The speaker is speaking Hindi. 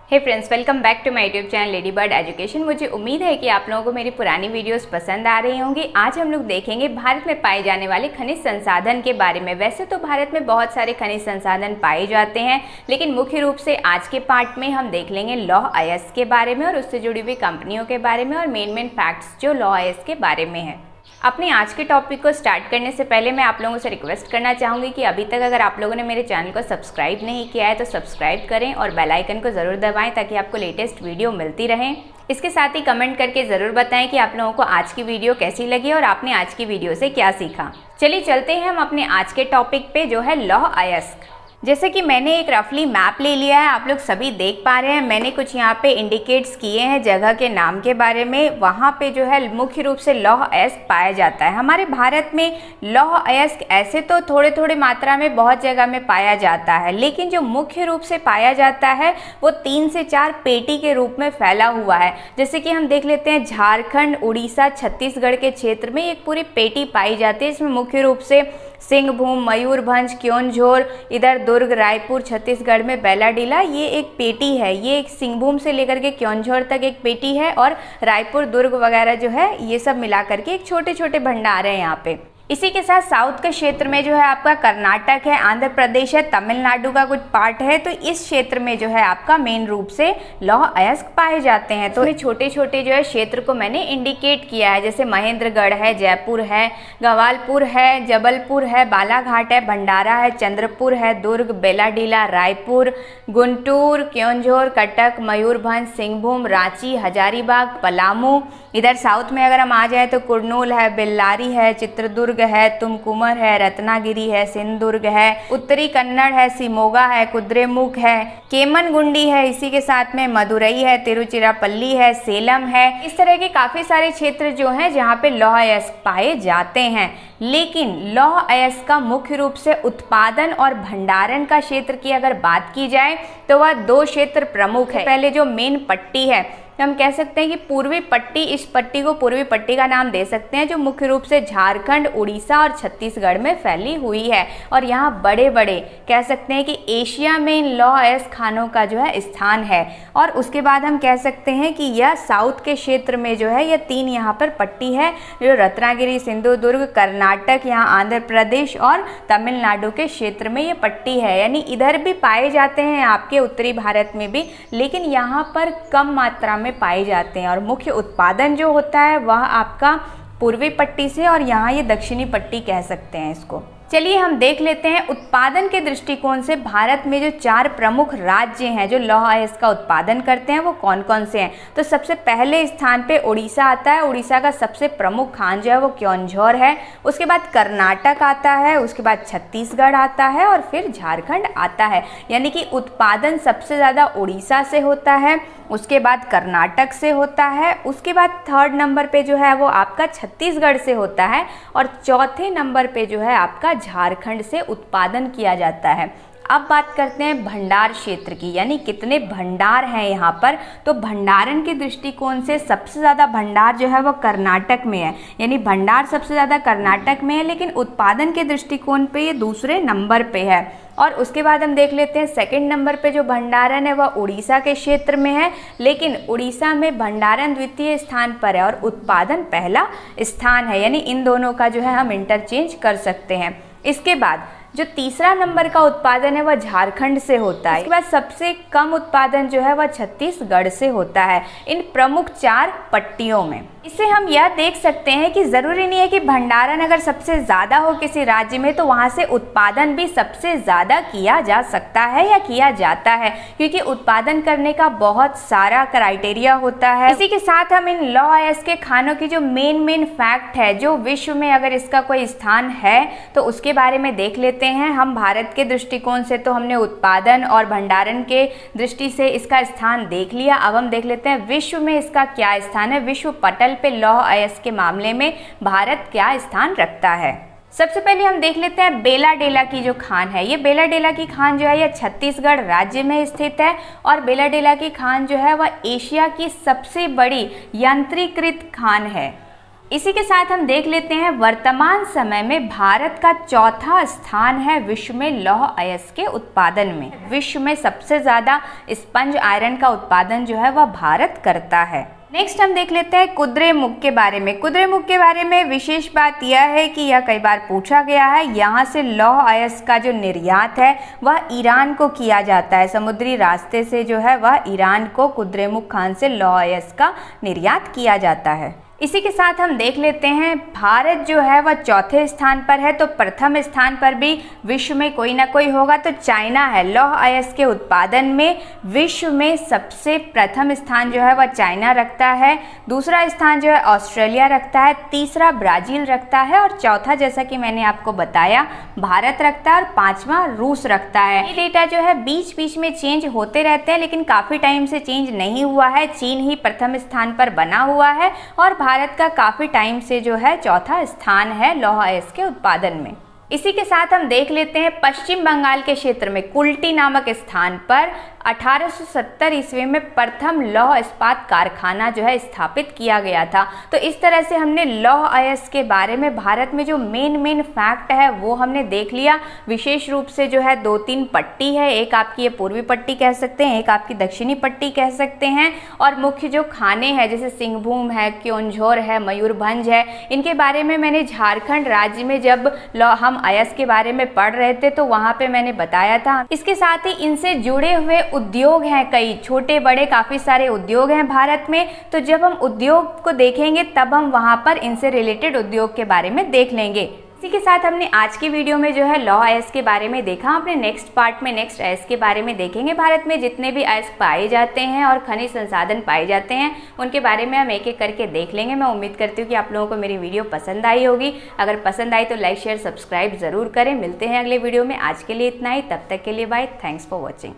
Hey friends, welcome back to my YouTube channel lady bird education. मुझे उम्मीद है कि आप लोगों को मेरी पुरानी वीडियोस पसंद आ रही होंगी। आज हम लोग देखेंगे भारत में पाए जाने वाले खनिज संसाधन के बारे में। वैसे तो भारत में बहुत सारे खनिज संसाधन पाए जाते हैं, लेकिन मुख्य रूप से आज के पार्ट में हम देख लेंगे लौह अयस्क के बारे में और उससे जुड़ी हुई कंपनियों के बारे में और मेन फैक्ट्स जो लौह अयस्क के बारे में है। अपने आज के टॉपिक को स्टार्ट करने से पहले मैं आप लोगों से रिक्वेस्ट करना चाहूँगी कि अभी तक अगर आप लोगों ने मेरे चैनल को सब्सक्राइब नहीं किया है तो सब्सक्राइब करें और बेल आइकन को ज़रूर दबाएं ताकि आपको लेटेस्ट वीडियो मिलती रहे। इसके साथ ही कमेंट करके ज़रूर बताएं कि आप लोगों को आज की वीडियो कैसी लगी और आपने आज की वीडियो से क्या सीखा। चलिए चलते हैं हम अपने आज के टॉपिक पे जो है लौह अयस्क। जैसे कि मैंने एक रफली मैप ले लिया है, आप लोग सभी देख पा रहे हैं। मैंने कुछ यहाँ पे इंडिकेट्स किए हैं जगह के नाम के बारे में। वहाँ पे जो है मुख्य रूप से लौह अयस्क पाया जाता है। हमारे भारत में लौह अयस्क ऐसे तो थोड़े थोड़े मात्रा में बहुत जगह में पाया जाता है, लेकिन जो मुख्य रूप से पाया जाता है वो 3 से 4 पेटी के रूप में फैला हुआ है। जैसे कि हम देख लेते हैं झारखंड, उड़ीसा, छत्तीसगढ़ के क्षेत्र में एक पूरी पेटी पाई जाती है। इसमें मुख्य रूप से सिंहभूम, मयूरभंज, क्योंझोर, इधर दुर्ग, रायपुर, छत्तीसगढ़ में बेलाडीला, ये एक पेटी है। ये एक सिंहभूम से लेकर के क्योंझोर तक एक पेटी है और रायपुर, दुर्ग वगैरह जो है ये सब मिला करके एक छोटे छोटे भंडार है यहाँ पे। इसी के साथ साउथ के क्षेत्र में जो है आपका कर्नाटक है, आंध्र प्रदेश है, तमिलनाडु का कुछ पार्ट है। तो इस क्षेत्र में जो है आपका मेन रूप से लौह अयस्क पाए जाते हैं। तो छोटे छोटे जो है क्षेत्र को मैंने इंडिकेट किया है, जैसे महेंद्रगढ़ है, जयपुर है, गवालपुर है, जबलपुर है, बालाघाट है, भंडारा है, चंद्रपुर है, दुर्ग, बेलाडीला, रायपुर, गुंटूर, क्योंझोर, कटक, मयूरभंज, सिंहभूम, रांची, हजारीबाग, पलामू। इधर साउथ में अगर हम आ जाए तो कुर्नूल है, बेल्लारी है, चित्रदुर्ग है, तुमकुमर है, रत्नागिरी है, सिंधुदुर्ग है, उत्तरी कन्नड़ है, शिमोगा है, कुद्रेमुख है, केमनगुंडी है, इसी के साथ में मदुरई है, तिरुचिरापल्ली है, सेलम है। इस तरह के काफी सारे क्षेत्र जो हैं जहाँ पे लौह अयस्क पाए जाते हैं। लेकिन लौह अयस्क का मुख्य रूप से उत्पादन और भंडारण का क्षेत्र की अगर बात की जाए तो वह 2 क्षेत्र प्रमुख है। पहले जो मेन पट्टी है तो हम कह सकते हैं कि पूर्वी पट्टी, इस पट्टी को पूर्वी पट्टी का नाम दे सकते हैं, जो मुख्य रूप से झारखंड, उड़ीसा और छत्तीसगढ़ में फैली हुई है। और यहाँ बड़े बड़े कह सकते हैं कि एशिया में इन लौह अयस्क खानों का जो है स्थान है। और उसके बाद हम कह सकते हैं कि यह साउथ के क्षेत्र में जो है यह 3 यहाँ पर पट्टी है, जो रत्नागिरी, सिंधुदुर्ग, कर्नाटक, यहाँ आंध्र प्रदेश और तमिलनाडु के क्षेत्र में ये पट्टी है। यानी इधर भी पाए जाते हैं आपके उत्तरी भारत में भी, लेकिन यहाँ पर कम मात्रा में पाए जाते हैं। और मुख्य उत्पादन जो होता है वह आपका पूर्वी पट्टी से, और यहाँ ये दक्षिणी पट्टी कह सकते हैं इसको। चलिए हम देख लेते हैं उत्पादन के दृष्टिकोण से भारत में जो 4 प्रमुख राज्य हैं जो लौह अयस्क का उत्पादन करते हैं वो कौन कौन से हैं। तो सबसे पहले स्थान पे उड़ीसा आता है। उड़ीसा का सबसे प्रमुख खान जो है वो क्योंझोर है। उसके बाद कर्नाटक आता है, उसके बाद छत्तीसगढ़ आता है और फिर झारखंड आता है। यानी कि उत्पादन सबसे ज़्यादा उड़ीसा से होता है, उसके बाद कर्नाटक से होता है, उसके बाद 3rd नंबर पे जो है वो आपका छत्तीसगढ़ से होता है और 4थे नंबर पे जो है आपका झारखंड से उत्पादन किया जाता है। अब बात करते हैं भंडार क्षेत्र की, यानी कितने भंडार हैं यहाँ पर। तो भंडारण के दृष्टिकोण से सबसे ज़्यादा भंडार जो है वो कर्नाटक में है, यानी भंडार सबसे ज़्यादा कर्नाटक में है, लेकिन उत्पादन के दृष्टिकोण पे ये दूसरे नंबर पे है। और उसके बाद हम देख लेते हैं 2nd नंबर पे जो भंडारण है वह उड़ीसा के क्षेत्र में है, लेकिन उड़ीसा में भंडारण द्वितीय स्थान पर है और उत्पादन पहला स्थान है। यानी इन दोनों का जो है हम इंटरचेंज कर सकते हैं। इसके बाद जो 3रा नंबर का उत्पादन है वह झारखंड से होता है। इसके बाद सबसे कम उत्पादन जो है वह छत्तीसगढ़ से होता है इन प्रमुख 4 पट्टियों में। इससे हम यह देख सकते हैं कि ज़रूरी नहीं है कि भंडारण अगर सबसे ज़्यादा हो किसी राज्य में तो वहाँ से उत्पादन भी सबसे ज़्यादा किया जा सकता है या किया जाता है, क्योंकि उत्पादन करने का बहुत सारा क्राइटेरिया होता है। इसी के साथ हम इन लौह अयस्क के खानों की जो मेन फैक्ट है, जो विश्व में अगर इसका कोई स्थान है तो उसके बारे में देख लेते हैं। हम भारत के दृष्टिकोण से तो हमने उत्पादन और भंडारण के दृष्टि से इसका स्थान देख लिया। अब हम देख लेते हैं विश्व में इसका क्या स्थान है, विश्व पटल पे लौह अयस्क के मामले में भारत क्या स्थान रखता है। सबसे पहले हम देख लेते हैं बेलाडेला की जो खान है। ये बेलाडेला की खान जो है यह छत्तीसगढ़ राज्य में स्थित है और बेलाडेला की खान जो है वह एशिया की सबसे बड़ी यंत्रीकृत खान है। इसी के साथ हम देख लेते हैं वर्तमान समय में भारत का चौथा स्थान है विश्व में लौह अयस्क के उत्पादन में। विश्व में सबसे ज्यादा स्पंज आयरन का उत्पादन जो है वह भारत करता है। नेक्स्ट हम देख लेते हैं कुद्रेमुख के बारे में। कुद्रेमुख के बारे में विशेष बात यह है कि यह कई बार पूछा गया है। यहाँ से लौह अयस्क का जो निर्यात है वह ईरान को किया जाता है। समुद्री रास्ते से जो है वह ईरान को कुद्रेमुख खान से लौह अयस्क का निर्यात किया जाता है। इसी के साथ हम देख लेते हैं भारत जो है वह चौथे स्थान पर है, तो प्रथम स्थान पर भी विश्व में कोई ना कोई होगा तो चाइना है। लौह अयस्क के उत्पादन में विश्व में सबसे प्रथम स्थान जो है वह चाइना रखता है, दूसरा स्थान जो है ऑस्ट्रेलिया रखता है, तीसरा ब्राज़ील रखता है और चौथा जैसा कि मैंने आपको बताया भारत रखता है और पांचवा रूस रखता है। ये डेटा जो है बीच बीच में चेंज होते रहते हैं लेकिन काफ़ी टाइम से चेंज नहीं हुआ है। चीन ही प्रथम स्थान पर बना हुआ है और भारत का काफी टाइम से जो है चौथा स्थान है लौह अयस्क के उत्पादन में। इसी के साथ हम देख लेते हैं पश्चिम बंगाल के क्षेत्र में कुल्टी नामक स्थान पर 1870 ईस्वी में प्रथम लौह इस्पात कारखाना जो है स्थापित किया गया था। तो इस तरह से हमने लौह अयस्क के बारे में भारत में जो मेन फैक्ट है वो हमने देख लिया। विशेष रूप से जो है 2-3 पट्टी है, एक आपकी ये पूर्वी पट्टी कह सकते हैं, एक आपकी दक्षिणी पट्टी कह सकते हैं और मुख्य जो खाने हैं जैसे सिंहभूम है, क्योंझोर है, मयूरभंज है, इनके बारे में मैंने झारखंड राज्य में जब हम अयस्क के बारे में पढ़ रहे थे तो वहाँ पे मैंने बताया था। इसके साथ ही इनसे जुड़े हुए उद्योग हैं, कई छोटे बड़े काफ़ी सारे उद्योग हैं भारत में। तो जब हम उद्योग को देखेंगे तब हम वहाँ पर इनसे रिलेटेड उद्योग के बारे में देख लेंगे। इसी के साथ हमने आज की वीडियो में जो है लौह अयस्क के बारे में देखा। अपने नेक्स्ट पार्ट में नेक्स्ट अयस्क के बारे में देखेंगे। भारत में जितने भी अयस्क पाए जाते हैं और खनिज संसाधन पाए जाते हैं उनके बारे में हम एक एक करके देख लेंगे। मैं उम्मीद करती हूँ कि आप लोगों को मेरी वीडियो पसंद आई होगी। अगर पसंद आई तो लाइक शेयर सब्सक्राइब जरूर करें। मिलते हैं अगले वीडियो में। आज के लिए इतना ही, तब तक के लिए बाय। Thanks for watching.